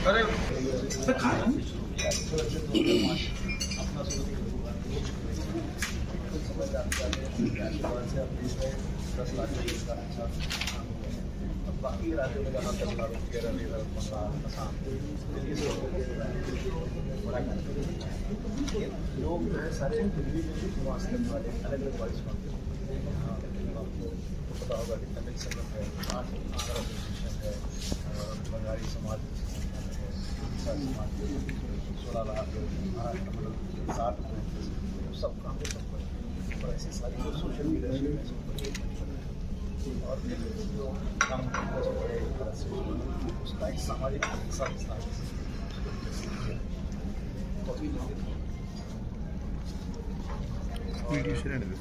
अरे बाकी राज्यों में जहाँ तमिलनाडु केरल इधर बंगाल असम दिल्ली से बड़ा लोग जो है सारे दिल्ली में निवास करने वाले अलग अलग वॉइस मांगते हैं। आपको पता होगा कि तमिल संगम है, आंध्र एसोसिएशन है, बंगाली समाज है, समाज 16 लाख महाराष्ट्र मतलब 60 सब काम को सब और ऐसी सारी सोशल मीडिया और जो काम उसका एक सामाजिक हिस्सा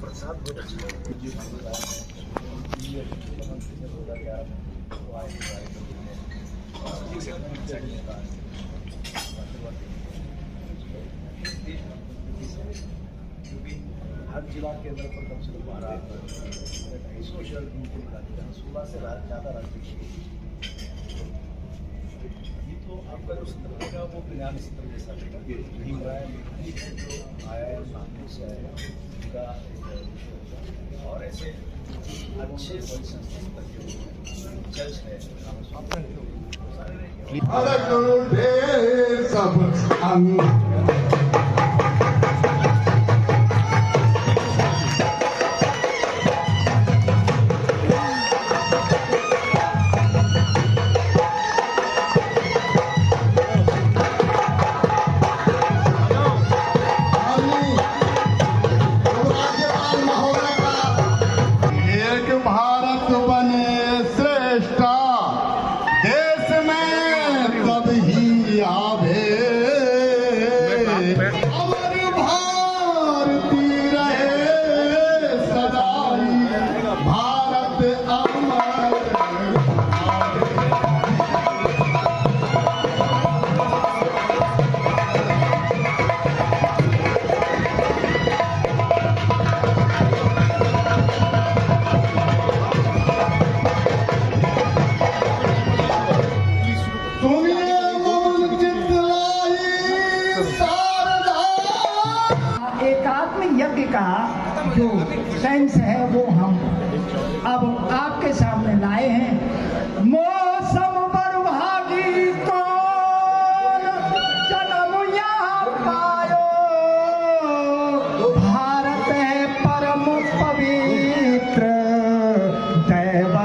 प्रसाद बहुत अच्छी हर जिला के अंदर पर कम से कम 12 सोशल मीडिया 16 से ज़्यादा राजनीति ये तो आपका जो सत्र का वो ज्ञान सत्र जैसा भीमराय मेघानी है जो आया है नागपुर से आया उनका और ऐसे अच्छे बड़ी संस्था चर्च है यज्ञ का जो सेंस है वो हम अब आपके सामने लाए हैं। मौसम बरभागी कौन जन्म यहाँ पायो, भारत है परम पवित्र दैव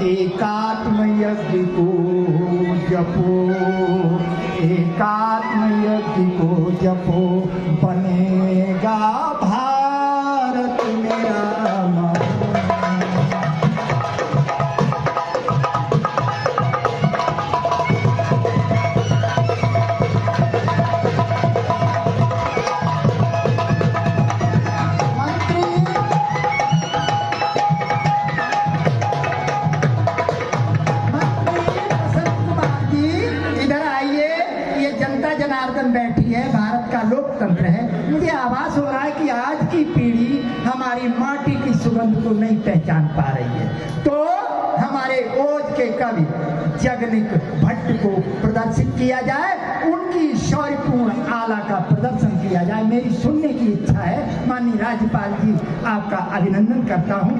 एकात्म यज्ञ को जपो, एकात्म यज्ञ को जपो, बनेगा भारत मेरा जनार्दन बैठी है। भारत का लोकतंत्र है। मुझे आभास हो रहा है कि आज की पीढ़ी हमारी माटी की सुगंध को नहीं पहचान पा रही है। तो हमारे ओज के कवि जगनिक भट्ट को प्रदर्शित किया जाए, उनकी शौर्यपूर्ण आला का प्रदर्शन किया जाए। मेरी सुनने की इच्छा है। माननीय राज्यपाल जी, आपका अभिनंदन करता हूँ।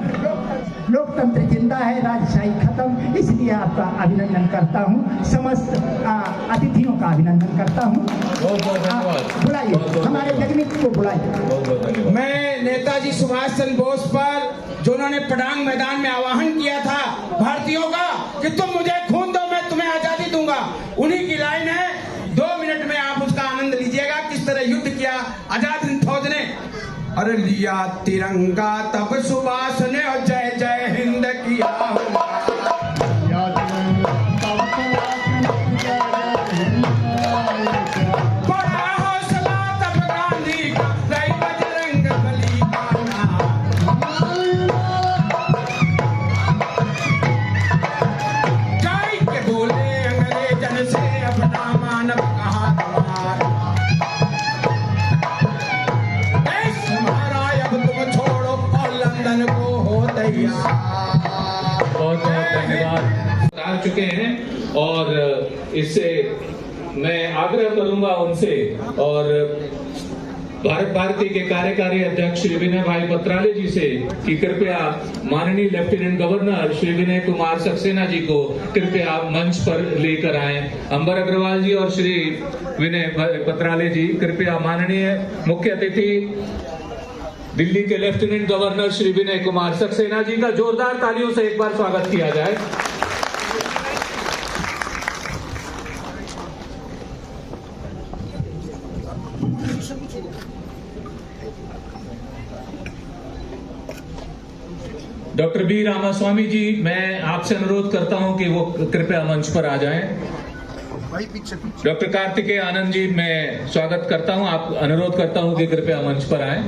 लोकतंत्र जिंदा है, राजशाही खत्म, इसलिए आपका अभिनंदन करता हूँ। समस्त अतिथियों का अभिनंदन करता हूँ। बहुत बहुत धन्यवाद। बुलाइए हमारे जगनिक को, बुलाइए। मैं नेताजी सुभाष चंद्र बोस पर जो उन्होंने पडांग मैदान में आह्वान किया था भारतीयों का कि तुम मुझे खून दो, मैं तुम्हें आजादी दूंगा, उन्हीं की लाइन है। 2 मिनट में आप उसका आनंद लीजिएगा, किस तरह युद्ध किया आजाद हिंद फौज ने। अरे लिया तिरंगा तब सुभाष ने और जय जय हिंद किया। बड़ा हौसला तब गांधी का, रही बजरंग बली का नाम। जय के बोले अंग्रेजन से अपना मानव कहा तुम्हारा। देश हमारा अब तुम छोड़ो और लंदन को हो तैयार। बहुत बहुत धन्यवाद। आ चुके हैं और इससे मैं आग्रह करूंगा उनसे और भारत भारती के कार्यकारी अध्यक्ष श्री विनय भाई पत्राले जी से कि कृपया माननीय लेफ्टिनेंट गवर्नर श्री विनय कुमार सक्सेना जी को कृपया मंच पर लेकर आएं। अंबर अग्रवाल जी और श्री विनय पत्राले जी कृपया माननीय मुख्य अतिथि दिल्ली के लेफ्टिनेंट गवर्नर श्री विनय कुमार सक्सेना जी का जोरदार तालियों से एक बार स्वागत किया जाए। डॉक्टर बी रामास्वामी जी, मैं आपसे अनुरोध करता हूं कि वो कृपया मंच पर आ जाएं। डॉक्टर कार्तिकेय आनंद जी, मैं स्वागत करता हूं, आप अनुरोध करता हूं कि कृपया मंच पर आएं।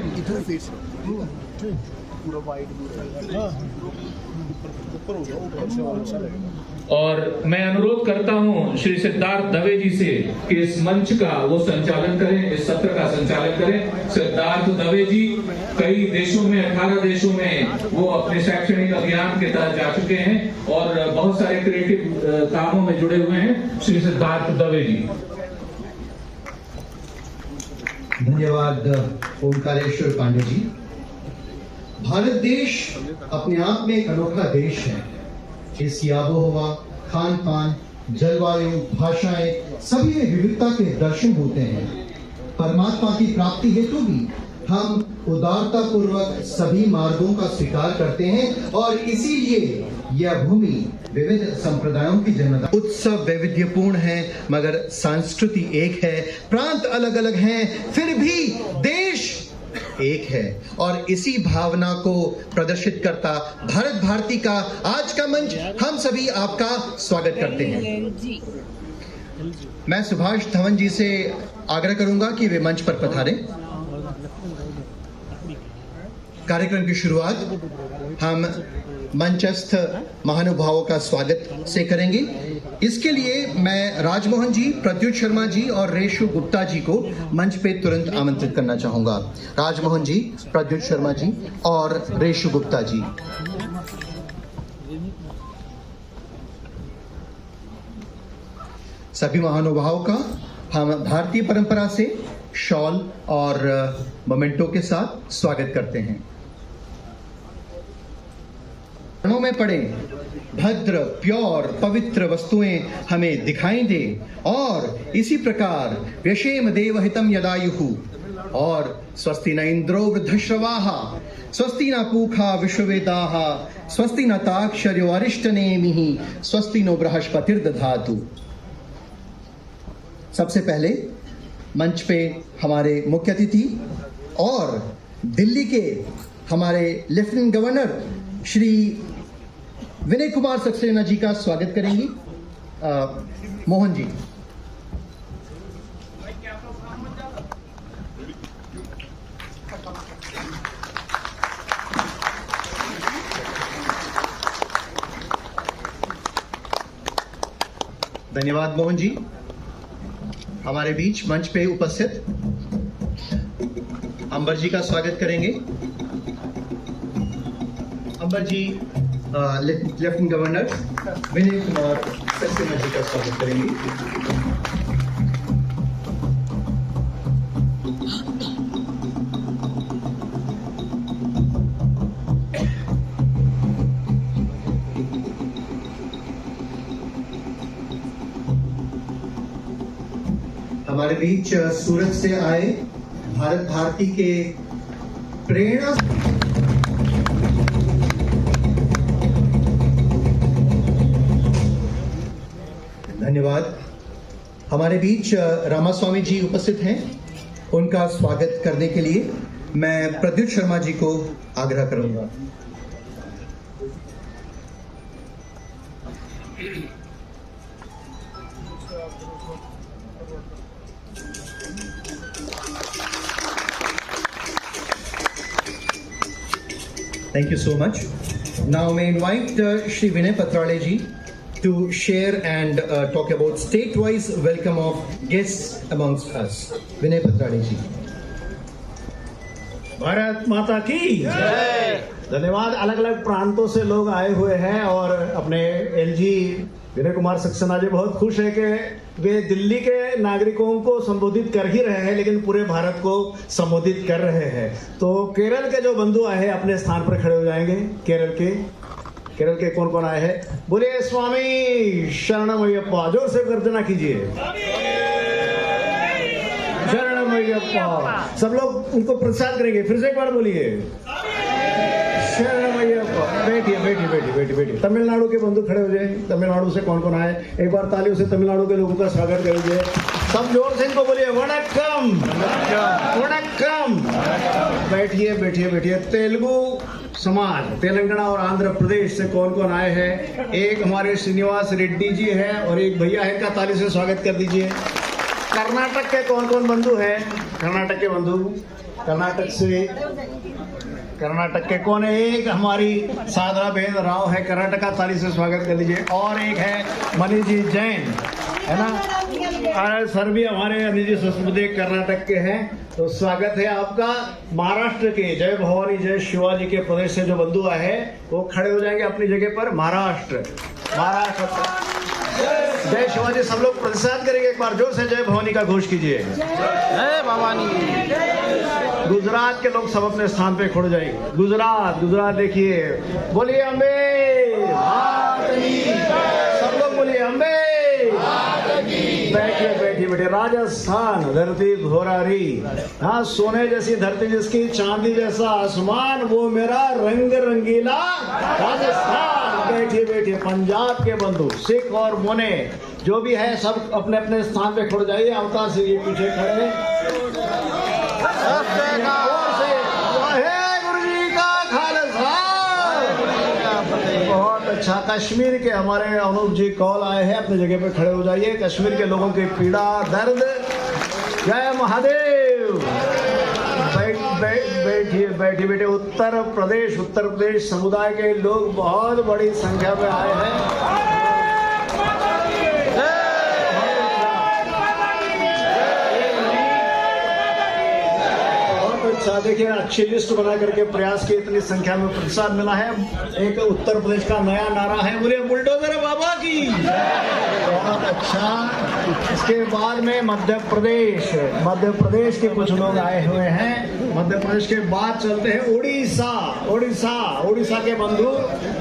और मैं अनुरोध करता हूं श्री सिद्धार्थ दवे जी से कि इस मंच का वो संचालन करें, इस सत्र का संचालन करें। सिद्धार्थ दवे जी कई देशों में, 18 देशों में वो अपने शैक्षणिक अभियान के तहत जा चुके हैं और बहुत सारे क्रिएटिव कामों में जुड़े हुए हैं। श्री सिद्धार्थ दवे जी। धन्यवाद ओंकारेश्वर पांडे जी। भारत देश अपने आप में एक अनोखा देश है। इसकी आबोहवा, खान पान, जलवायु, भाषाएं, सभी में विविधता के दर्शन होते हैं। परमात्मा की प्राप्ति हेतु भी हम उदारता पूर्वक सभी मार्गों का स्वीकार करते हैं और इसीलिए यह भूमि विविध संप्रदायों की जन्मदाता। उत्सव वैविध्यपूर्ण है मगर संस्कृति एक है, प्रांत अलग अलग हैं, फिर भी देश एक है और इसी भावना को प्रदर्शित करता भारत भारती का आज का मंच हम सभी आपका स्वागत करते हैं। मैं सुभाष धवन जी से आग्रह करूंगा कि वे मंच पर पधारें। कार्यक्रम की शुरुआत हम मंचस्थ महानुभावों का स्वागत से करेंगे। इसके लिए मैं राजमोहन जी, प्रद्युत शर्मा जी और रेशु गुप्ता जी को मंच पे तुरंत आमंत्रित करना चाहूंगा। राजमोहन जी, प्रद्युत शर्मा जी और रेशु गुप्ता जी। सभी महानुभावों का हम भारतीय परंपरा से शॉल और मोमेंटो के साथ स्वागत करते हैं। चरणों में पड़े भद्र, प्योर, पवित्र वस्तुएं हमें दिखाई दे और इसी प्रकार व्यशेम देवहितम यदायुहु और स्वस्ति न इंद्रो वृद्धश्रवाहा स्वस्ति न पूखा विश्ववेदाः स्वस्ति न ताक्षर्यो अरिष्टनेमिः स्वस्ति नो बृहस्पतिर्दधातु। सबसे पहले मंच पे हमारे मुख्य अतिथि और दिल्ली के हमारे लेफ्टिनेंट गवर्नर श्री विनय कुमार सक्सेना जी का स्वागत करेंगी। मोहन जी। धन्यवाद मोहन जी। हमारे बीच मंच पे उपस्थित अंबर जी का स्वागत करेंगे। अंबर जी, लेफ्टिनेंट गवर्नर विनय कुमार सक्सेना जी का स्वागत करेंगे। हमारे बीच सूरत से आए भारत भारती के प्रेरणा धन्यवाद। हमारे बीच रामास्वामी जी उपस्थित हैं। उनका स्वागत करने के लिए मैं प्रद्युत शर्मा जी को आग्रह करूंगा। Thank you so much. Now may I invite Shri Vinay Patrale ji to share and talk about state-wise welcome of guests amongst us. Vinay Patrale ji. Bharat माता की जय। धन्यवाद। अलग अलग प्रांतों से लोग आए हुए हैं और अपने एलजी विनय कुमार सक्सेना जी बहुत खुश है कि वे दिल्ली के नागरिकों को संबोधित कर ही रहे हैं, लेकिन पूरे भारत को संबोधित कर रहे हैं। तो केरल के जो बंधु आए हैं अपने स्थान पर खड़े हो जाएंगे। केरल के कौन कौन आए हैं? बोलिए स्वामी शरणमयप्पा। जोर से गर्जना कीजिए, शरणमयप्पा। सब लोग उनको प्रसाद करेंगे। फिर से एक बार बोलिए, शरणमयप्पा। बैठिए। तमिलनाडु के बंधु खड़े हो जाए। तमिलनाडु से कौन कौन आए? एक बार तालियों से तमिलनाडु के लोगों का स्वागत कर लीजिए। सब जोर से इनको बोलिए, वणक्कम वणक्कम। बैठिए। तेलुगु समाज तेलंगाना और आंध्र प्रदेश से कौन कौन आए हैं? एक हमारे श्रीनिवास रेड्डी जी है और एक भैया है, का ताली से स्वागत कर दीजिए। कर्नाटक के कौन कौन बंधु हैं? कर्नाटक के बंधु, कर्नाटक के कौन है? एक हमारी साधना बहन राव है कर्नाटक का, ताली से स्वागत कर लीजिए। और एक है मनीष जी जैन, है ना? और सर भी हमारे अनिल जी ससपुदे कर्नाटक के हैं, तो स्वागत है आपका। महाराष्ट्र के जय भवानी जय शिवाजी के प्रदेश से जो बंधु आए हैं वो खड़े हो जाएंगे अपनी जगह पर। महाराष्ट्र जय शिवाजी। सब लोग प्रतिसाद करेंगे। एक बार जोर से जय भवानी का घोष कीजिए। जय भवानी। गुजरात के लोग सब अपने स्थान पे खड़े जाएंगे। गुजरात देखिए, बोलिए अम्बे। सब लोग बोलिए अम्बे। बैठिए। राजस्थान धरती धोरारी, हाँ, सोने जैसी धरती जिसकी चांदी जैसा आसमान, वो मेरा रंग रंगीला राजस्थान। बैठिए। पंजाब के बंधु सिख और मोने जो भी है सब अपने अपने स्थान पे खड़े जाइए। अवतार सिंह जी पीछे खड़े। बहुत अच्छा। कश्मीर के हमारे अनूप जी कौल आए हैं, अपनी जगह पे खड़े हो जाइए। कश्मीर के लोगों की पीड़ा दर्द, जय महादेव। बैठिए। उत्तर प्रदेश समुदाय के लोग बहुत बड़ी संख्या में आए हैं। अच्छा, देखिए अच्छी लिस्ट बना करके प्रयास की, इतनी संख्या में प्रतिसाद मिला है। एक उत्तर प्रदेश का नया नारा है, बोले बुलडोजर बाबा की। बहुत अच्छा। इसके बाद में मध्य प्रदेश के कुछ लोग आए हुए हैं। मध्य प्रदेश के बाद चलते हैं उड़ीसा के बंधु।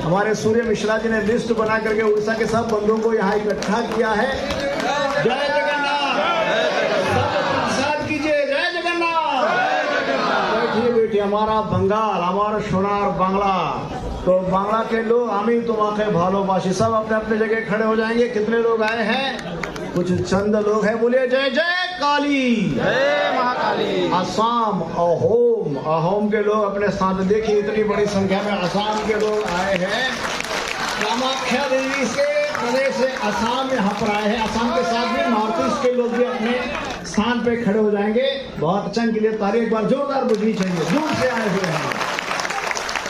हमारे सूर्य मिश्रा जी ने लिस्ट बना करके उड़ीसा के सब बंधुओं को यहाँ इकट्ठा किया है। जय जगन्नाथ। प्रतिसाद कीजिए, जय जगन्नाथ। बैठिए। हमारा बंगाल, हमारा सोनार बांग्ला, तो बांग्ला के लोग हामी तुम्हारे भालोबाशी, सब अपने अपने जगह खड़े हो जाएंगे। कितने लोग आए हैं? कुछ चंद लोग हैं। बोलिए जय जय काली, जय महाकाली। असम, अहोम के लोग अपने स्थान पर। देखिए इतनी बड़ी संख्या में असम के लोग आए हैं। कामाख्या देवी के प्रदेश से असम यहाँ पर आए हैं। असम के साथ भी नॉर्थ ईस्ट के लोग भी अपने स्थान पे खड़े हो जाएंगे। बहुत अच्छा, के लिए ताली एक बार जोरदार बजनी चाहिए। दूर से आए हुए हैं।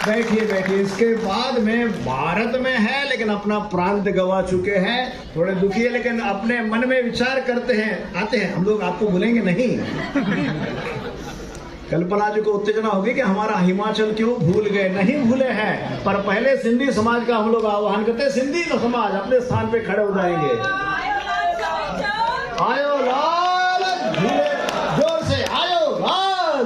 बैठिए। इसके बाद में भारत में है लेकिन अपना प्रांत गवा चुके हैं, थोड़े दुखी है, लेकिन अपने मन में विचार करते हैं, आते हैं। हम लोग आपको भूलेंगे नहीं। कल्पना जी को उत्तेजना होगी कि हमारा हिमाचल क्यों भूल गए। नहीं भूले हैं, पर पहले सिंधी समाज का हम लोग आह्वान करते हैं, सिंधी समाज अपने स्थान पे खड़े हो जाएंगे। आयो लाल, जोर से आयो लाल।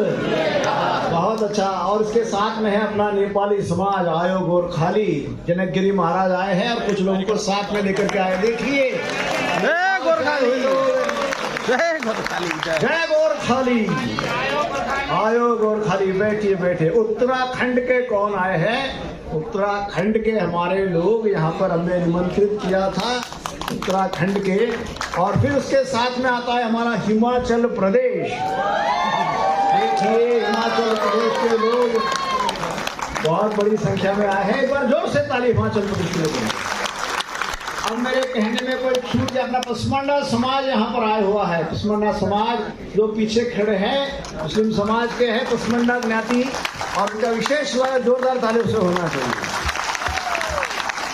बहुत अच्छा। और इसके साथ में है अपना नेपाली समाज, आयो गोरखाली। जनकगिरी महाराज आए हैं और कुछ लोगों को साथ में लेकर के आए। देखिए, जय गोरखाली, जय गोरखाली, जय गोरखाली। आयो गोरखाली, बैठिए बैठे। उत्तराखंड के कौन आए हैं? उत्तराखंड के हमारे लोग यहाँ पर हमने निमंत्रित किया था, उत्तराखंड के। और फिर उसके साथ में आता है हमारा हिमाचल प्रदेश। देखिए, हिमाचल प्रदेश के लोग बहुत बड़ी संख्या में आए हैं। एक बार जोर से ताली हिमाचल प्रदेश के लोगों। अब मेरे कहने में कोई छूट गया, अपना पसमांडा समाज यहाँ पर आया हुआ है। पसमांडा समाज जो पीछे खड़े हैं, मुस्लिम समाज के हैं पसमांडा ज्ञाति, और उनका विशेष स्वागत जोरदार तालियों से होना चाहिए।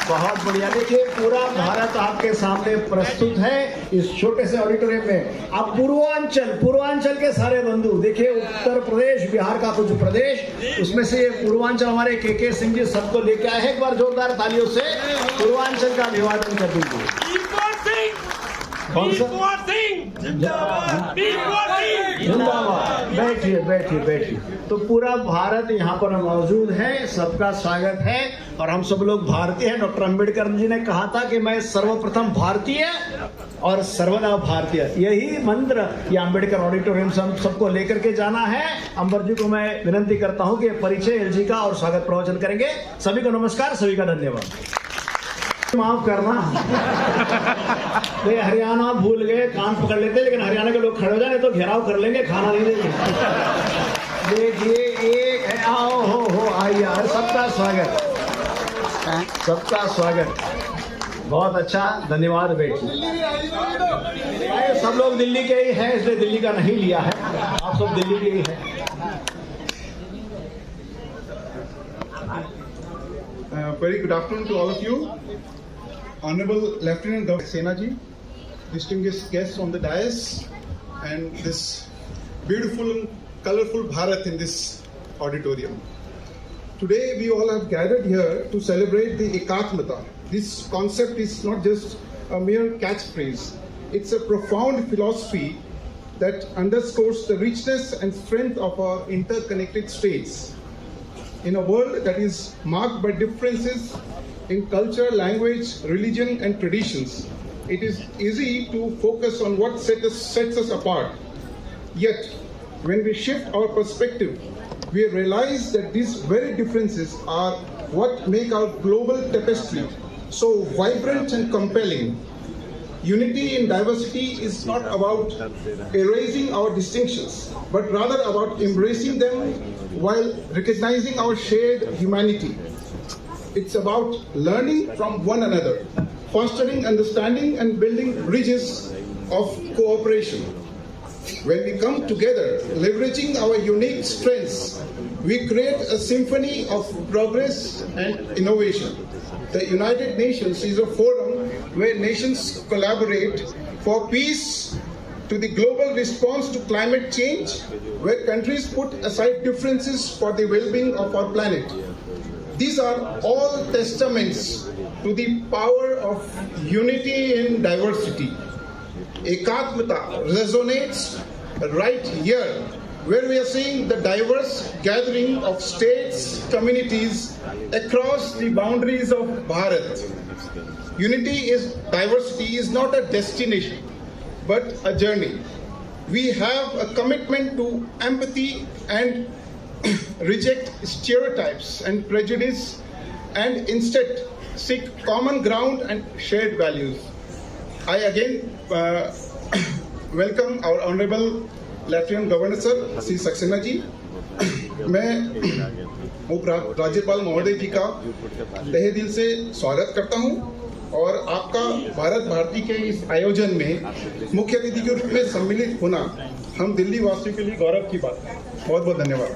बहुत बढ़िया। देखिए, पूरा भारत आपके सामने प्रस्तुत है इस छोटे से ऑडिटोरियम में। अब पूर्वांचल के सारे बंधु देखिए, उत्तर प्रदेश, बिहार का कुछ प्रदेश, उसमें से पूर्वांचल हमारे के सिंह जी सबको लेके आए हैं। एक बार जोरदार तालियों से पूर्वांचल का अभिवादन कर दीजिए। कौन सा? जिंदाबाद। बैठिए बैठिए बैठिए। तो पूरा भारत यहाँ पर मौजूद है, सबका स्वागत है। और हम सब लोग भारतीय हैं। डॉक्टर अंबेडकर जी ने कहा था कि मैं सर्वप्रथम भारतीय और सर्वदा भारतीय, यही मंत्र ये अंबेडकर ऑडिटोरियम से हम सबको लेकर के जाना है। अंबर जी को मैं विनंती करता हूँ कि परिचय एलजी का और स्वागत प्रवचन करेंगे। सभी को नमस्कार, सभी का धन्यवाद। माफ करना, हरियाणा भूल गए, कान पकड़ लेते, लेकिन हरियाणा के लोग खड़े हो जाए तो घेराव कर लेंगे, खाना नहीं देंगे। देखिए, एक है, आओ हो आइए, सबका स्वागत, सबका स्वागत। बहुत अच्छा, धन्यवाद। बैठिए। सब लोग दिल्ली के ही हैं, इसलिए दिल्ली का नहीं लिया है, आप सब दिल्ली के ही हैं। Very good afternoon to all of you. Honorable Lieutenant Governor Sena ji, distinguished guests on the dais, and this beautiful and colorful Bharat in this auditorium. Today we all have gathered here to celebrate the Ekatmata. This concept is not just a mere catchphrase. It's a profound philosophy that underscores the richness and strength of our interconnected states. In a world that is marked by differences in culture, language, religion, and traditions, it is easy to focus on what sets us apart. Yet, when we shift our perspective, we realize that these very differences are what make our global tapestry so vibrant and compelling. Unity in diversity is not about erasing our distinctions, but rather about embracing them while recognizing our shared humanity. It's about learning from one another, fostering understanding, and building bridges of cooperation. When we come together, leveraging our unique strengths, we create a symphony of progress and innovation. The United Nations is a forum where nations collaborate for peace, to the global response to climate change, where countries put aside differences for the well-being of our planet. These are all testaments to the power of unity in diversity. Ekatmata resonates right here, where we are seeing the diverse gathering of states, communities across the boundaries of Bharat. Diversity is not a destination, but a journey. We have a commitment to empathy and reject stereotypes and prejudice, and instead seek common ground and shared values. I again welcome our Honorable Lieutenant Governor Sir, Sri Saxena जी। मैं उप राज्यपाल महोदय जी का तहे दिल से स्वागत करता हूं, और आपका भारत भारती के इस आयोजन में मुख्य अतिथि के रूप में सम्मिलित होना हम दिल्ली वासियों के लिए गौरव की बात है। बहुत बहुत धन्यवाद।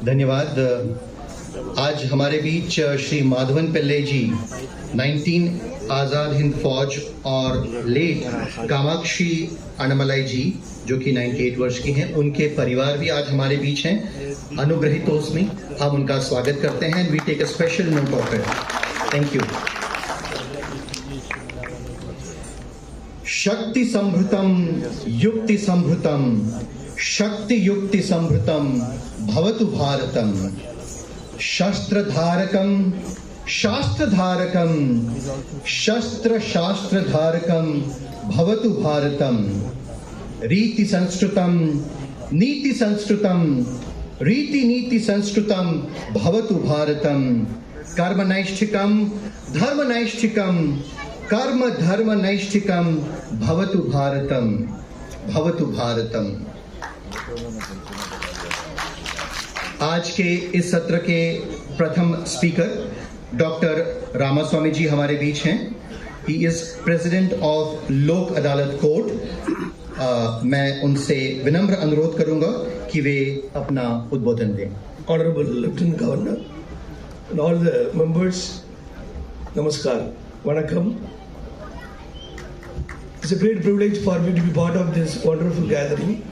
धन्यवाद। आज हमारे बीच श्री माधवन पिल्ले जी, 19 आजाद हिंद फौज, और लेट कामाक्षी अण्णामलाई जी, जो कि 98 वर्ष की हैं, उनके परिवार भी आज हमारे बीच हैं। अनुग्रहीतोस्मि, हम उनका स्वागत करते हैं। We take a special note of it. Thank you. शक्ति संभृतम युक्ति संभृतम शक्ति युक्ति संभृतम भवतु भारतम। शस्त्रधारकम शास्त्रधारकम शस्त्र शास्त्रधारकम भवतु भारतम। रीति संस्कृतम नीति संस्कृतम रीति नीति संस्कृतम भवतु भारतम। कर्म नैष्ठिकम धर्म नैष्ठिकम कर्म धर्म नैष्ठिकम भवतु भारतम भवतु भारतम। आज के इस सत्र के प्रथम स्पीकर डॉक्टर रामास्वामी जी हमारे बीच हैं। ही इज प्रेसिडेंट ऑफ लोक अदालत कोर्ट। मैं उनसे विनम्र अनुरोध करूंगा कि वे अपना उद्बोधन दें। Honorable Lieutenant Governor and all the members, Namaskar, Vanakkam. It's a great privilege for me to be part of this wonderful gathering.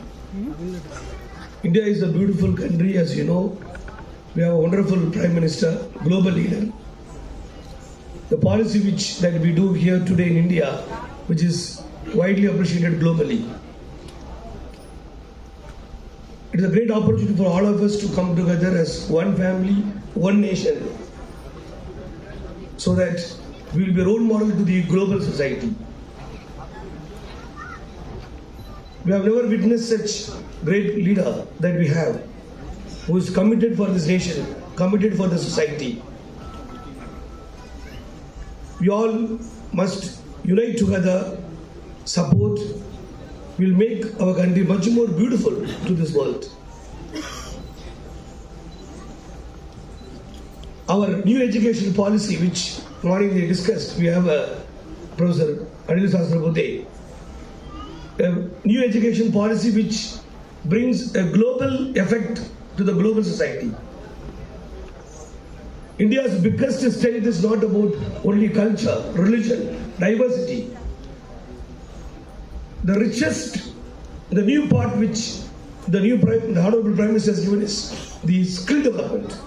India is a beautiful country, as you know. We have a wonderful Prime Minister, global leader. The policy that we do here today in India, which is widely appreciated globally. It is a great opportunity for all of us to come together as one family, one nation, so that we will be a role model to the global society. We have never witnessed such great leader that we have, who is committed for this nation, committed for the society. We all must unite together, support, will make our country much more beautiful to this world. Our new education policy, which morning they discussed, we have Professor Anil Sahasrabudhe, a new education policy which brings a global effect to the global society. India's biggest strength is not about only culture, religion, diversity. The richest, the new part which the Honorable Prime Minister has given is the skill development.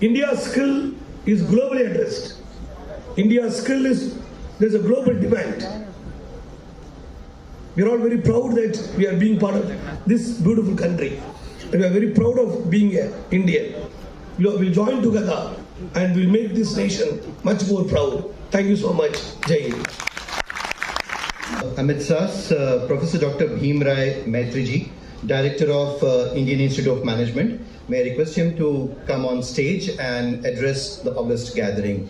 India's skill is globally addressed. India's skill is, there's a global demand. We are all very proud that we are being part of this beautiful country. And we are very proud of being Indian. We'll join together and we'll make this nation much more proud. Thank you so much. Jai Hind. Amidst us, Professor Dr. Bhim Rai Maitri ji, Director of Indian Institute of Management. May I request him to come on stage and address the august gathering.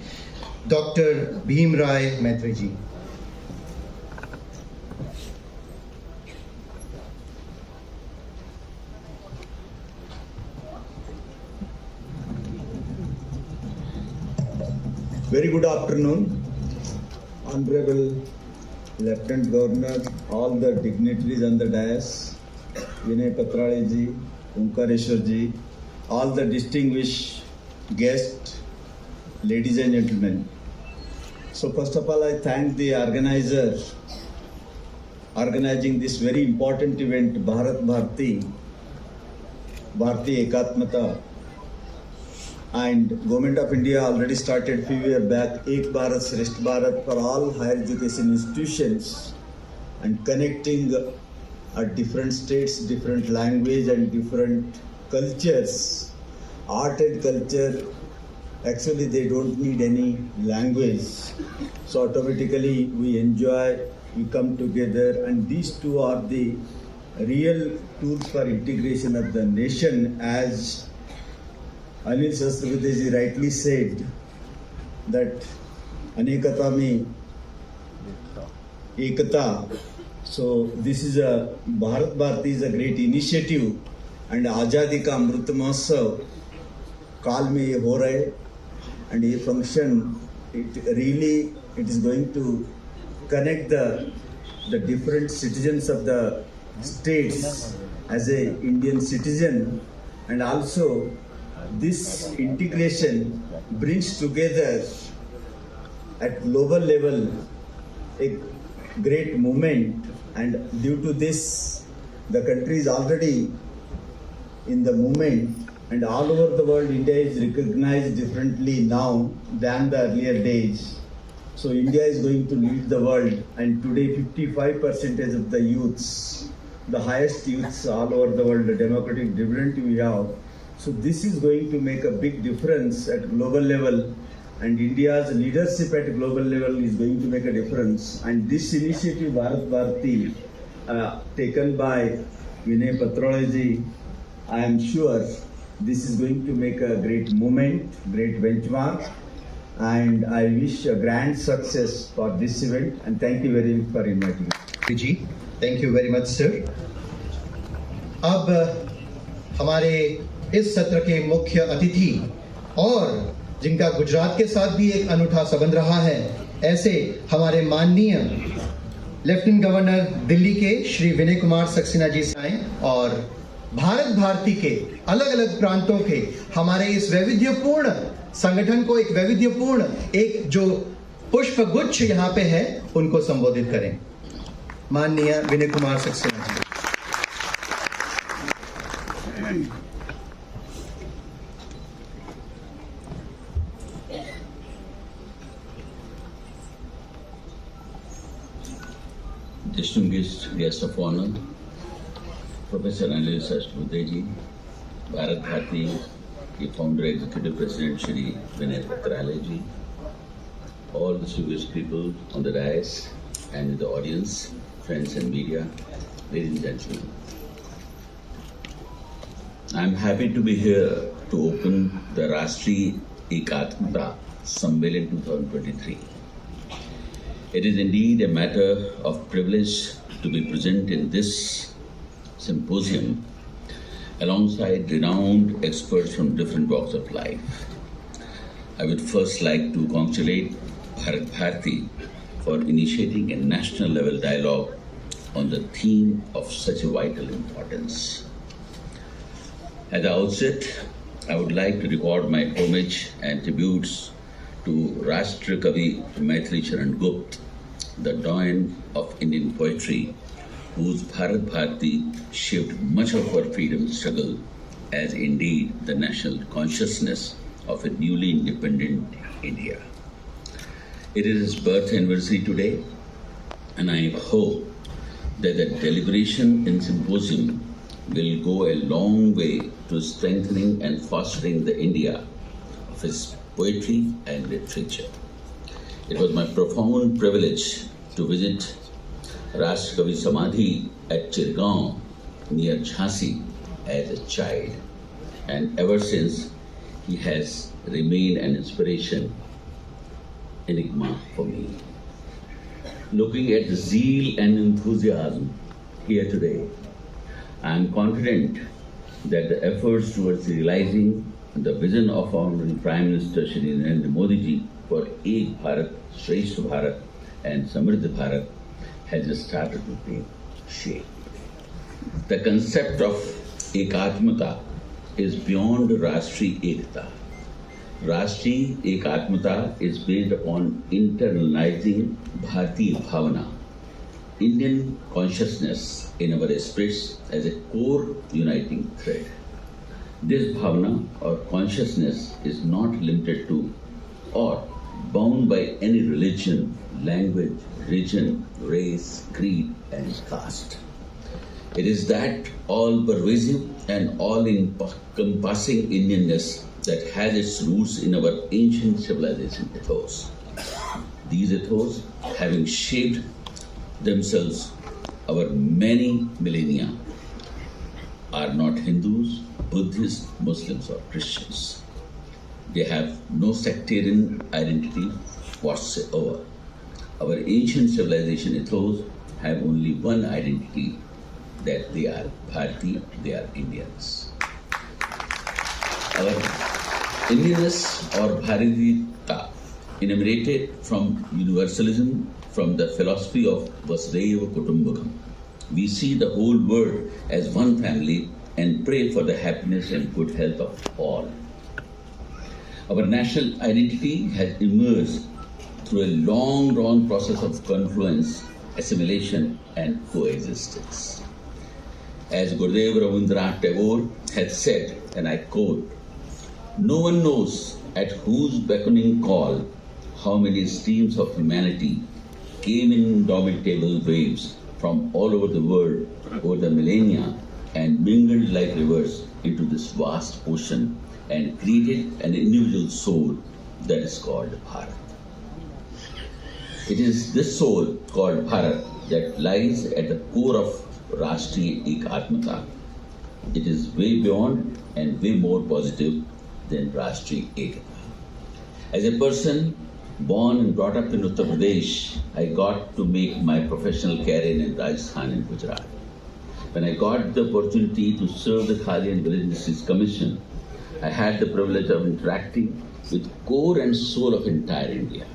Dr. Bhim Rai Maitri ji. Very good afternoon, Honorable Lieutenant Governor, all the dignitaries on the dais, Vinay Patrale ji, Omkareshwar ji, all the distinguished guests, ladies and gentlemen. So first of all, I thank the organizer organizing this very important event, Bharat Bharti, Bharti Ekatmata. And Government of India already started few years back Ek Bharat Shresth Bharat for all higher education institutions and connecting different states, different language and different cultures. Art and culture, actually they don't need any language. So automatically we enjoy, we come together, and these two are the real tools for integration of the nation. As Anil Sahasrabudhe ji rightly said that Anekata mein Ekata. So this is a Bharat Bharti is a great initiative, and Azadi ka Amrit Mahotsav काल में ये हो रहा है, and ये function it is going to connect the different citizens of the states as a Indian citizen, and also this integration brings together at global level a great movement And due to this, the country is already in the movement, and all over the world, India is recognized differently now than the earlier days. So India is going to lead the world, and today 55% of the youths, the highest youths all over the world, the democratic dividend we have. So this is going to make a big difference at global level, and India's leadership at global level is going to make a difference. And this initiative, Bharat Bharati, taken by Vinay Patrolji, I am sure this is going to make a great movement, great benchmark, and I wish a grand success for this event, and thank you very much for inviting me. जी, thank you very much sir. अब हमारे इस सत्र के मुख्य अतिथि और जिनका गुजरात के साथ भी एक अनूठा संबंध रहा है, ऐसे हमारे माननीय लेफ्टिनेंट गवर्नर दिल्ली के श्री विनय कुमार सक्सेना जी से आए और भारत भारती के अलग अलग प्रांतों के हमारे इस वैविध्यपूर्ण संगठन को एक वैविध्यपूर्ण एक जो पुष्प गुच्छ यहाँ पे है उनको संबोधित करें। माननीय विनय कुमार सक्सेना जी। Distinguished guest of honor, Professor Anil Sastry, Bharat Bharati के founder executive president Shri Vinay Patrolji, all distinguished people on the dais and in the audience, friends and media, ladies and gentlemen. I am happy to be here to open the Rashtriya Ekatmata Sammelan 2023. It is indeed a matter of privilege to be present in this symposium alongside renowned experts from different walks of life. I would first like to congratulate Bharat Bharati for initiating a national level dialogue on the theme of such a vital importance. At the outset, I would like to record my homage and tributes to Rashtra Kavi Maithili Charan Gupta, the doyen of Indian poetry, whose Bharat Bharati shaped much of our freedom struggle as indeed the national consciousness of a newly independent India. It is his birth anniversary today, and I hope that the deliberation in symposium will go a long way to strengthening and fostering the India of his poetry and literature. It was my profound privilege to visit Rashtra Kavi Samadhi at Chirgaon near Jhansi as a child, and ever since he has remained an inspiration, enigma for me. Looking at the zeal and enthusiasm here today, I am confident that the efforts towards realizing the vision of our Prime Minister Shri Narendra Modi ji for Ek Bharat, Shrestha Bharat and Samriddh Bharat has started to take shape. The concept of Ekatmata is beyond Rashtriya Ekta. Rashtriya Ekatmata is based upon internalizing Bharatiya Bhavana, Indian consciousness in our spirits as a core uniting thread. This bhavana or consciousness is not limited to or bound by any religion, language, region, race, creed, and caste. It is that all-pervasive and all-encompassing Indianness that has its roots in our ancient civilization ethos. These ethos, having shaped themselves over many millennia, are not Hindus, Buddhists, Muslims, or Christians. They have no sectarian identity whatsoever. Our ancient civilization ethos have only one identity, that they are Bharati, they are Indians. Our Indianness or Bharatita emanated from universalism, from the philosophy of Vasudhaiva Kutumbakam. We see the whole world as one family and pray for the happiness and good health of all. Our national identity has emerged through a long-drawn process of confluence, assimilation, and coexistence. As Gurudev Rabindranath Tagore had said, and I quote, "No one knows at whose beckoning call how many streams of humanity came in indomitable waves from all over the world over the millennia and mingled like rivers into this vast ocean and created an individual soul that is called Bharat." It is this soul called Bharat that lies at the core of Rashtriya Ekatmata. It is way beyond and way more positive than Rashtriya Ekata. As a person born and brought up in Uttar Pradesh, I got to make my professional career in Rajasthan and Gujarat. When I got the opportunity to serve the Khadi and Village Industries Commission, I had the privilege of interacting with core and soul of entire India.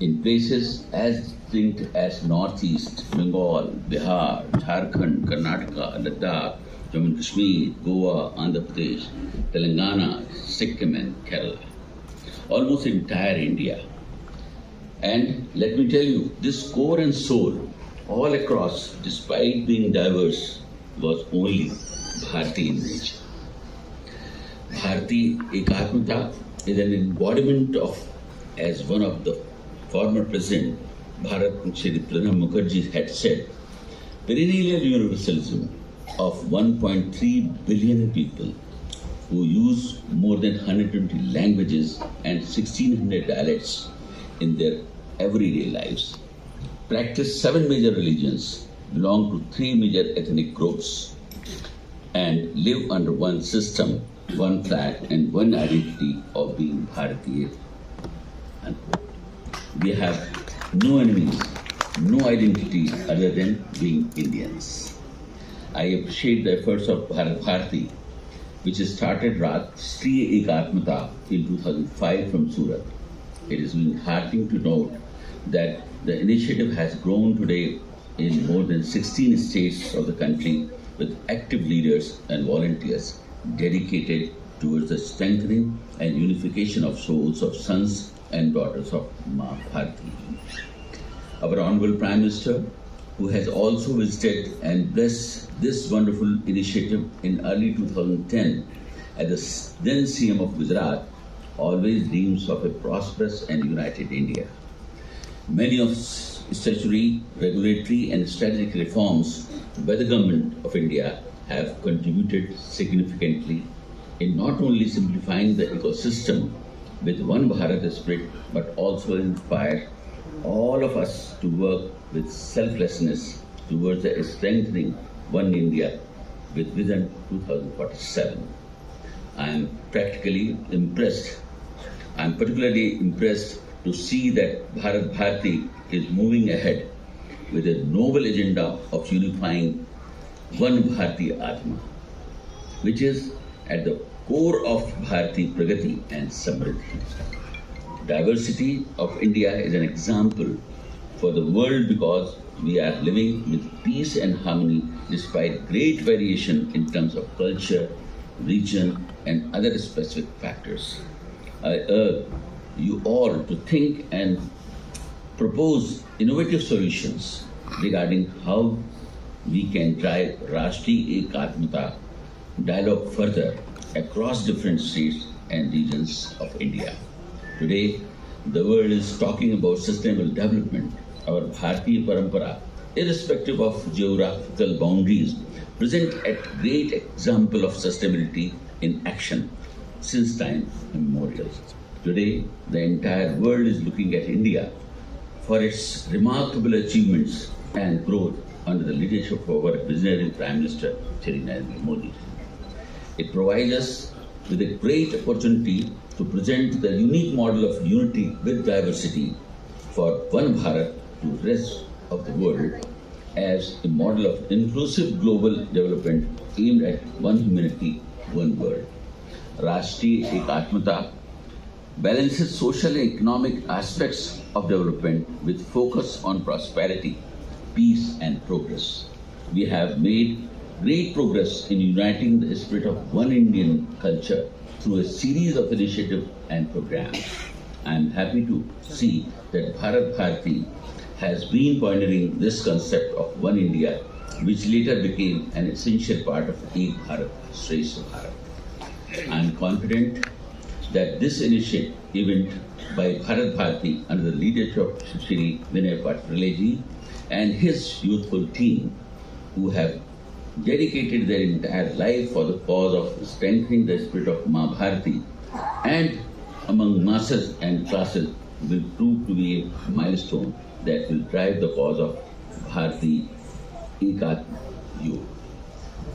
In places as distinct as Northeast, Bengal, Bihar, Jharkhand, Karnataka, Ladakh, Jammu and Kashmir, Goa, Andhra Pradesh, Telangana, Sikkim and Kerala. Almost entire India. And let me tell you, this core and soul, all across, despite being diverse, was only Bharati in nature. Bharati Ekatmata is an embodiment of, as one of the former President Bharat Shri Pranab Mukherjee had said, perennial universalism of 1.3 billion people who use more than 120 languages and 1600 dialects in their everyday lives, practice 7 major religions, belong to 3 major ethnic groups, and live under one system, one flag, and one identity of being Bharatiya. We have no enemies, no identity other than being Indians. I appreciate the efforts of Bharat Bharati, which started Rashtriya Ekatmata in 2005 from Surat. It has been heartening to note that the initiative has grown today in more than 16 states of the country with active leaders and volunteers dedicated towards the strengthening and unification of souls of sons and daughters of Ma Bharati. Our Honorable Prime Minister, who has also visited and blessed this wonderful initiative in early 2010 as the then CM of Gujarat, always dreams of a prosperous and united India. Many of statutory, regulatory and strategic reforms by the Government of India have contributed significantly in not only simplifying the ecosystem with One Bharat spirit, but also inspire all of us to work with selflessness towards the strengthening One India with Vision 2047. I am particularly impressed to see that Bharat Bharati is moving ahead with a noble agenda of unifying One Bharati Atma, which is at the core of Bharati Pragati and Samriddhi. Diversity of India is an example for the world because we are living with peace and harmony despite great variation in terms of culture, region and other specific factors. I urge you all to think and propose innovative solutions regarding how we can drive Rashtriya Ekatmata dialogue further across different states and regions of India. Today, the world is talking about sustainable development. Our Bharatiya Parampara, irrespective of geographical boundaries, present a great example of sustainability in action since time immemorial. Today, the entire world is looking at India for its remarkable achievements and growth under the leadership of our visionary Prime Minister, Shri Narendra Modi. It provides us with a great opportunity to present the unique model of unity with diversity for One Bharat to the rest of the world as a model of inclusive global development aimed at one humanity, one world. Rashtriya Ekatmata balances social and economic aspects of development with focus on prosperity, peace and progress. We have made great progress in uniting the spirit of one Indian culture through a series of initiatives and programs. I am happy to see that Bharat Bharati has been pioneering this concept of One India, which later became an essential part of Ek Bharat, Shresth Bharat. I am confident that this initiative event by Bharat Bharati under the leadership of Shri Vinay Patwardhan and his youthful team, who have dedicated their entire life for the cause of strengthening the spirit of Ma Bharati and among masses and classes, will prove to be a milestone that will drive the cause of Bharati Ekatma Youth.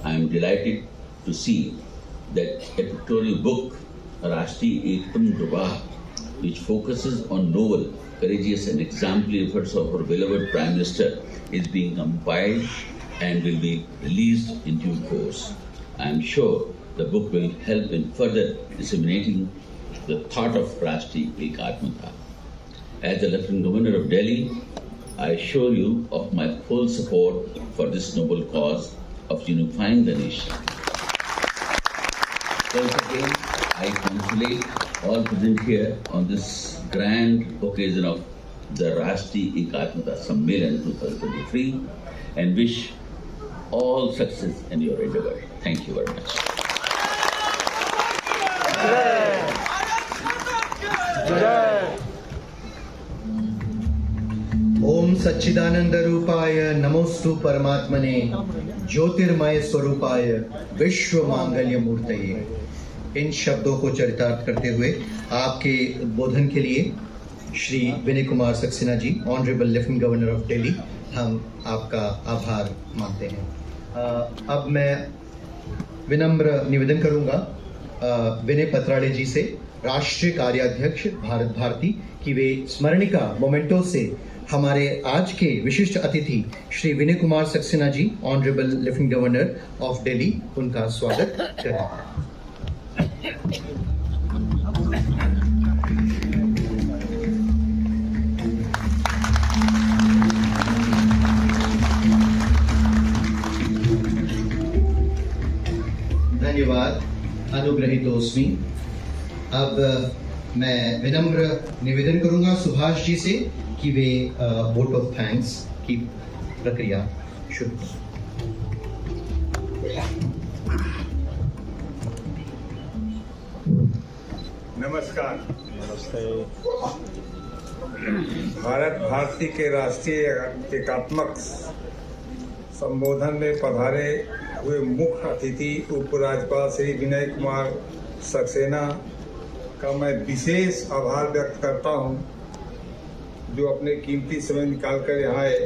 I am delighted to see that a pictorial book, Rashtriya Ektam Gavah, which focuses on noble, courageous and exemplary efforts of our beloved Prime Minister, is being compiled and will be released in due course. I am sure the book will help in further disseminating the thought of Rashtriya Ekatmata. As the Lieutenant Governor of Delhi, I assure you of my full support for this noble cause of unifying the nation. Once again, I congratulate all present here on this grand occasion of the Rashtriya Ekatmata Sammelan 2023 and wish all success in your endeavor. Thank you very much. ओम सच्चिदानंद रूपाय नमोस्तु परमात्मने ज्योतिर्मय स्वरूपाय विश्व मांगल्य मूर्तये। इन शब्दों को चरितार्थ करते हुए आपके उद्बोधन के लिए Shri Vinay Kumar Saxena ji, honourable lieutenant governor of Delhi, हम आपका आभार मानते हैं। अब मैं विनम्र निवेदन करूंगा विनय पत्राले जी से, राष्ट्रीय कार्याध्यक्ष भारत भारती, की वे स्मरणिका मोमेंटो से हमारे आज के विशिष्ट अतिथि Shri Vinay Kumar Saxena ji, honourable lieutenant governor of Delhi, उनका स्वागत करें। धन्यवाद, अनुग्रहीतोस्मि। अब मैं विनम्र निवेदन करूंगा सुभाष जी से कि वे वोट ऑफ थैंक्स की प्रक्रिया शुरू करें। नमस्कार। नमस्ते। भारत भारती के राष्ट्रीय एकात्मक संबोधन में पधारे हुए मुख्य अतिथि उपराज्यपाल श्री विनय कुमार सक्सेना का मैं विशेष आभार व्यक्त करता हूं, जो अपने कीमती समय निकालकर यहाँ आए।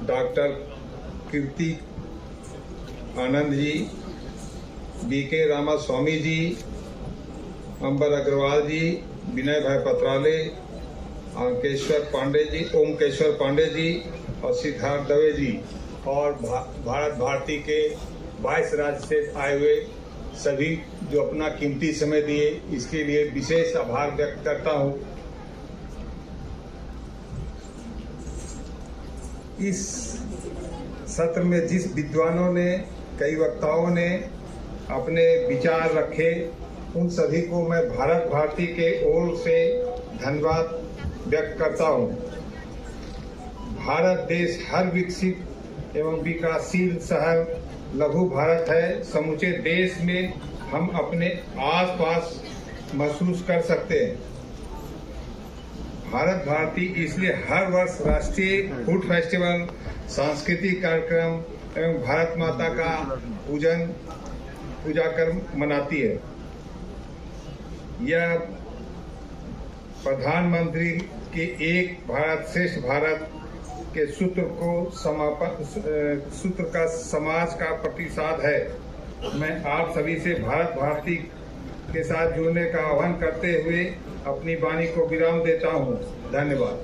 डॉक्टर कीर्ति आनंद जी, बीके रामास्वामी जी, अंबर अग्रवाल जी, विनय भाई पत्राले, ओमकेश्वर पांडे जी और सिद्धार्थ दवे जी और भारत भारती के 22 राज्य से आए हुए सभी जो अपना कीमती समय दिए, इसके लिए विशेष आभार व्यक्त करता हूं। इस सत्र में जिस विद्वानों ने, कई वक्ताओं ने अपने विचार रखे, उन सभी को मैं भारत भारती के ओर से धन्यवाद व्यक्त करता हूं। भारत देश हर विकसित एवं विकासशील शहर लघु भारत है। समूचे देश में हम अपने आसपास महसूस कर सकते हैं। भारत भारती इसलिए हर वर्ष राष्ट्रीय फूड फेस्टिवल, सांस्कृतिक कार्यक्रम एवं भारत माता का पूजा कर मनाती है। यह प्रधानमंत्री के एक भारत श्रेष्ठ भारत के सूत्र का समाज का प्रतिसाद है। मैं आप सभी से भारत भारती के साथ जुड़ने का आह्वान करते हुए अपनी वाणी को विराम देता हूं। धन्यवाद।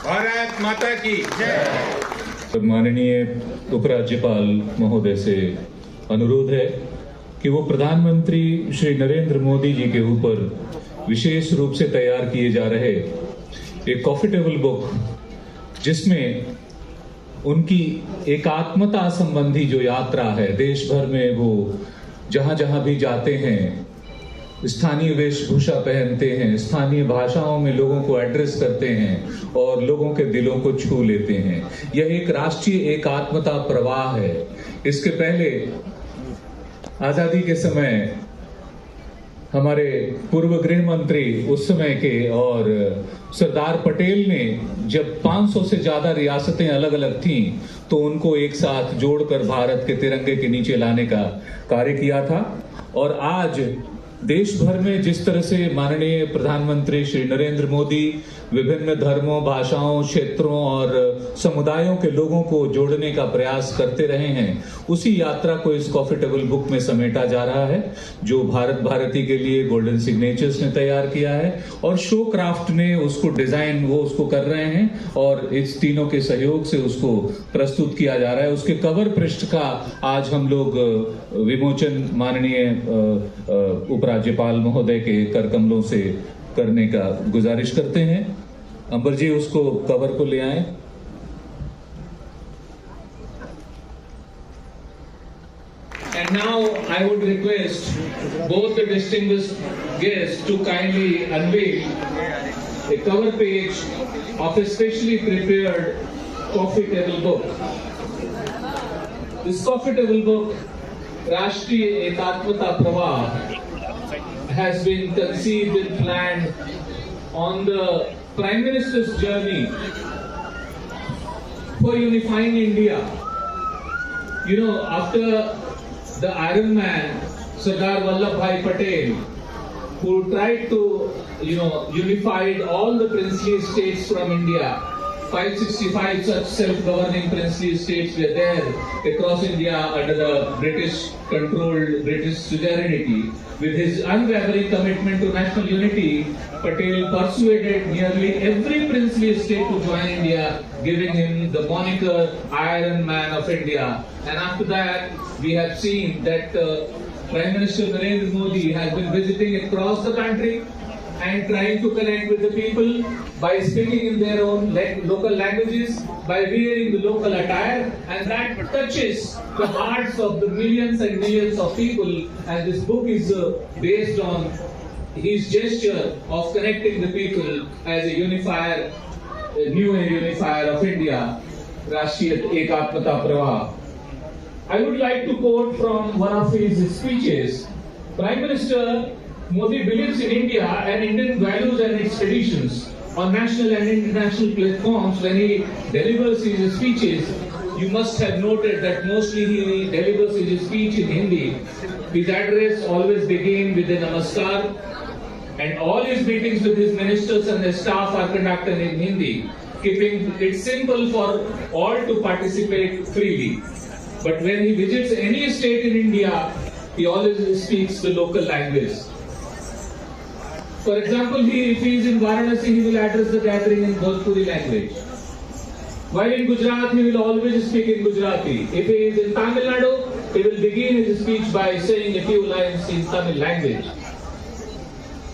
भारत माता की जय। माननीय उपराज्यपाल महोदय से अनुरोध है कि वो प्रधानमंत्री श्री नरेंद्र मोदी जी के ऊपर विशेष रूप से तैयार किए जा रहे एक कॉफी टेबल बुक, जिसमें उनकी एकात्मता संबंधी जो यात्रा है, देश भर में वो जहां जहां भी जाते हैं स्थानीय वेशभूषा पहनते हैं, स्थानीय भाषाओं में लोगों को एड्रेस करते हैं और लोगों के दिलों को छू लेते हैं। यह एक राष्ट्रीय एकात्मता प्रवाह है। इसके पहले आजादी के समय हमारे पूर्व गृह मंत्री उस समय के और सरदार पटेल ने जब 500 से ज्यादा रियासतें अलग अलग थीं तो उनको एक साथ जोड़कर भारत के तिरंगे के नीचे लाने का कार्य किया था। और आज देश भर में जिस तरह से माननीय प्रधानमंत्री श्री नरेंद्र मोदी विभिन्न धर्मों, भाषाओं, क्षेत्रों और समुदायों के लोगों को जोड़ने का प्रयास करते रहे हैं, उसी यात्रा को इस कॉफी टेबल बुक में समेटा जा रहा है जो भारत भारती के लिए गोल्डन सिग्नेचर्स ने तैयार किया है और शो क्राफ्ट ने उसको डिजाइन वो उसको कर रहे हैं और इस तीनों के सहयोग से उसको प्रस्तुत किया जा रहा है। उसके कवर पृष्ठ का आज हम लोग विमोचन माननीय उपराज्यपाल महोदय के कर कमलों से करने का गुजारिश करते हैं। अंबर जी उसको कवर को ले आए। And now I would request both the distinguished guests to kindly unveil a cover page of a specially prepared coffee table book. This coffee table book, Rashtriya Ekatmata Pravah, has been conceived and planned on the Prime Minister's journey for unifying India. You know, after the Iron Man, Sardar Vallabhbhai Patel, who tried to, unified all the princely states from India. 565 such self-governing princely states were there across India under the British-controlled British suzerainty. With his unwavering commitment to national unity, Patel persuaded nearly every princely state to join India, giving him the moniker Iron Man of India. And after that, we have seen that Prime Minister Narendra Modi has been visiting across the country and trying to connect with the people by speaking in their own local languages, by wearing the local attire, and that touches the hearts of the millions and millions of people. And this book is based on his gesture of connecting the people as a unifier, a new unifier of India, Rashtriya Ekatmata Pravah. I would like to quote from one of his speeches. Prime Minister Modi believes in India and Indian values and its traditions. On national and international platforms, when he delivers his speeches, you must have noted that mostly he delivers his speech in Hindi. His address always begins with a namaskar, and all his meetings with his ministers and his staff are conducted in Hindi, keeping it simple for all to participate freely. But when he visits any state in India, he always speaks the local language. For example, if he is in Varanasi, he will address the gathering in Bhojpuri language. While in Gujarat, he will always speak in Gujarati. If he is in Tamil Nadu, he will begin his speech by saying a few lines in Tamil language.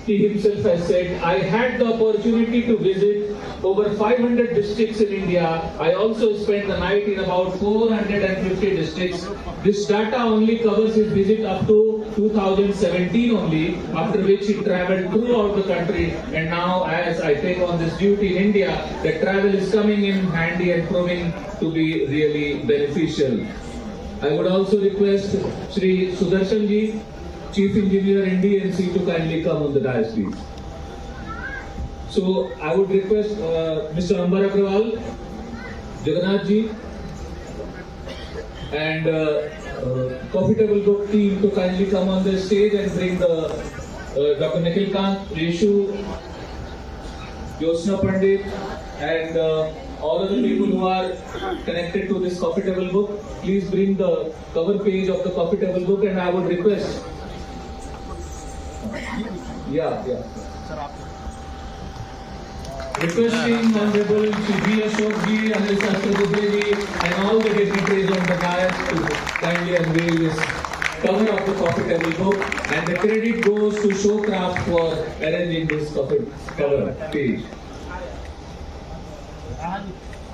He himself has said, I had the opportunity to visit over 500 districts in India. I also spent the night in about 450 districts. This data only covers his visit up to 2017 only, after which he travelled throughout the country. And now, as I take on this duty in India, the travel is coming in handy and proving to be really beneficial. I would also request Shri Sudarshan Ji, Chief Engineer NDNC, to kindly come on the dais, please. So I would request Mr. Ambar Agrawal, Jagannath Ji, and Coffee Table Book team to kindly come on the stage and bring the Dr. Nikhil Kant, Reshu, Josna Pandit, and all of the people who are connected to this Coffee Table Book. Please bring the cover page of the Coffee Table Book, and I would request. Requesting Honorable Shri Ashok Ji, Anil Sastry Dubey Ji, and all the dignitaries on the dais to kindly unveil this cover of the Coffee Table Book, and the credit goes to Showcraft for arranging this cover page.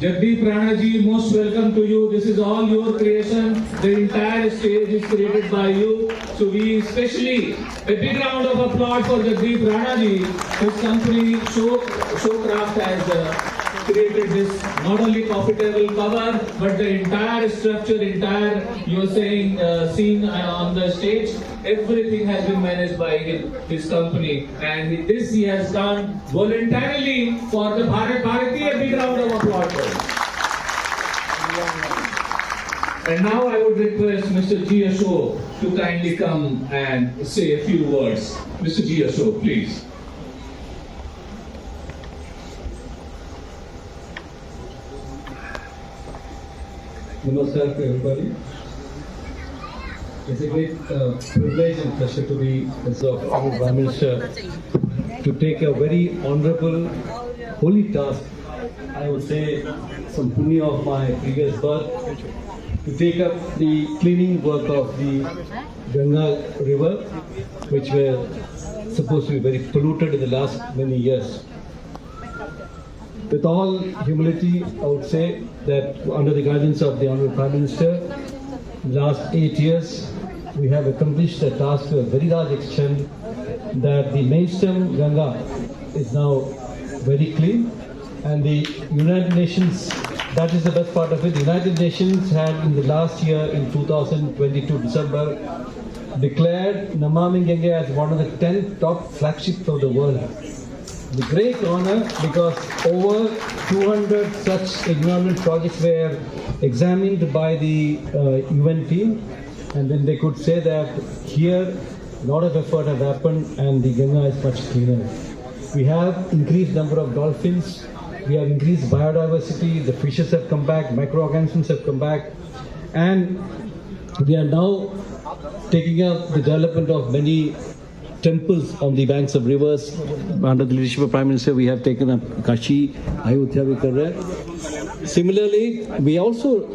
Jagdeep Rana ji, most welcome to you. This is all your creation. The entire stage is created by you. So we especially a big round of applause for Jagdeep Rana ji. His company Showcraft has created this not only profitable cover, but the entire structure, you're saying scene on the stage, everything has been managed by his company, and this he has done voluntarily for the Bharat Bharati. A big round of applause for him. And now I would request Mr. G. Ashok to kindly come and say a few words. Mr. G. Ashok, please. Namaskar to everybody. It's a great privilege and pleasure to be the Prime Minister to take a very honorable, holy task. I would say some punya of my previous birth, to take up the cleaning work of the Ganga river, which were supposed to be very polluted in the last many years. With all humility, I would say that under the guidance of the Honourable Prime Minister, in the last 8 years, we have accomplished the task to a very large extent, that the mainstem Ganga is now very clean, and the United Nations, that is the best part of it, the United Nations had in the last year, in 2022 December, declared Namami Gange as one of the 10 top flagships of the world. The great honor, because over 200 such environment projects were examined by the UN team, and then they could say that here a lot of effort has happened and the Ganga is much cleaner. We have increased number of dolphins, we have increased biodiversity, the fishes have come back, microorganisms have come back, and we are now taking up the development of many temples on the banks of rivers. Under the leadership of Prime Minister, we have taken up Kashi, Ayodhya we kar rahe. Similarly, we also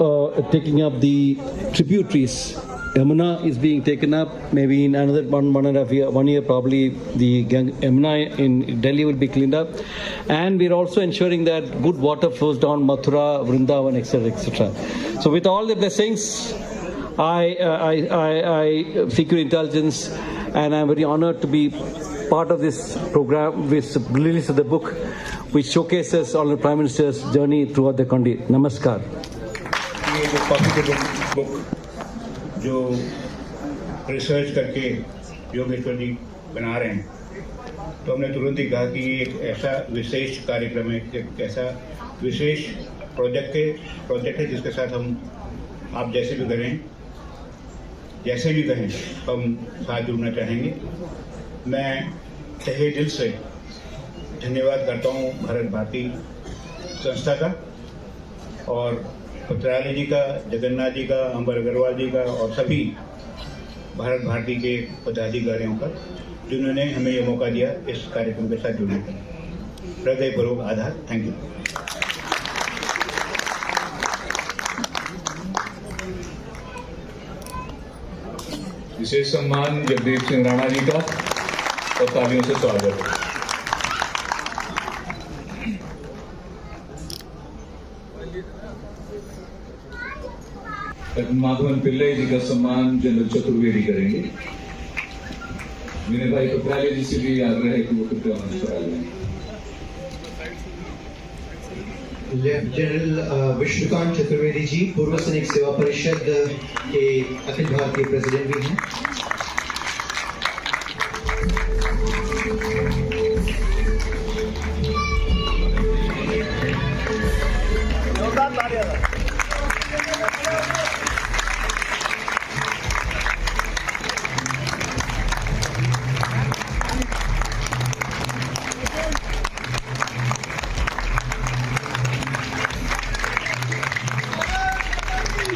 taking up the tributaries. Yamuna is being taken up. Maybe in another 1 year, probably the Yamuna in Delhi will be cleaned up. And we're also ensuring that good water flows down Mathura, Vrindavan, etc., etc. So with all the blessings, I seek your intelligence, and I'm very honored to be part of this program, with release of the book, which showcases all the Prime Minister's journey throughout the country. Namaskar. ये जो copy book जो research करके योगेश्वर जी बना रहे हैं, तो हमने तुरंत ही कहा कि ये एक ऐसा विशेष कार्यक्रम है, एक ऐसा विशेष प्रोजेक्ट है जिसके साथ हम आप जैसे भी कहें हम साथ जुड़ना चाहेंगे। मैं तहे दिल से धन्यवाद करता हूँ भारत भारती संस्था का और पत्राली जी का, जगन्नाथ जी का, अंबर अग्रवाल जी का और सभी भारत भारती के पदाधिकारियों का, जिन्होंने हमें ये मौका दिया इस कार्यक्रम के साथ जुड़ने का। हृदयपूर्वक आभार। Thank you. विशेष सम्मान जगदीप सिंह राणा जी का और तालियों से स्वागत। माधवन पिल्लई जी का सम्मान जनरल चतुर्वेदी करेंगे। मेरे भाई पत्राली जी से भी आग्रह है कि वो कृपया मंच पर आ जाएं। जनरल विष्णुकांत चतुर्वेदी जी पूर्व सैनिक सेवा परिषद के अखिल भारतीय प्रेसिडेंट भी हैं।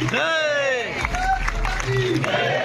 Hey!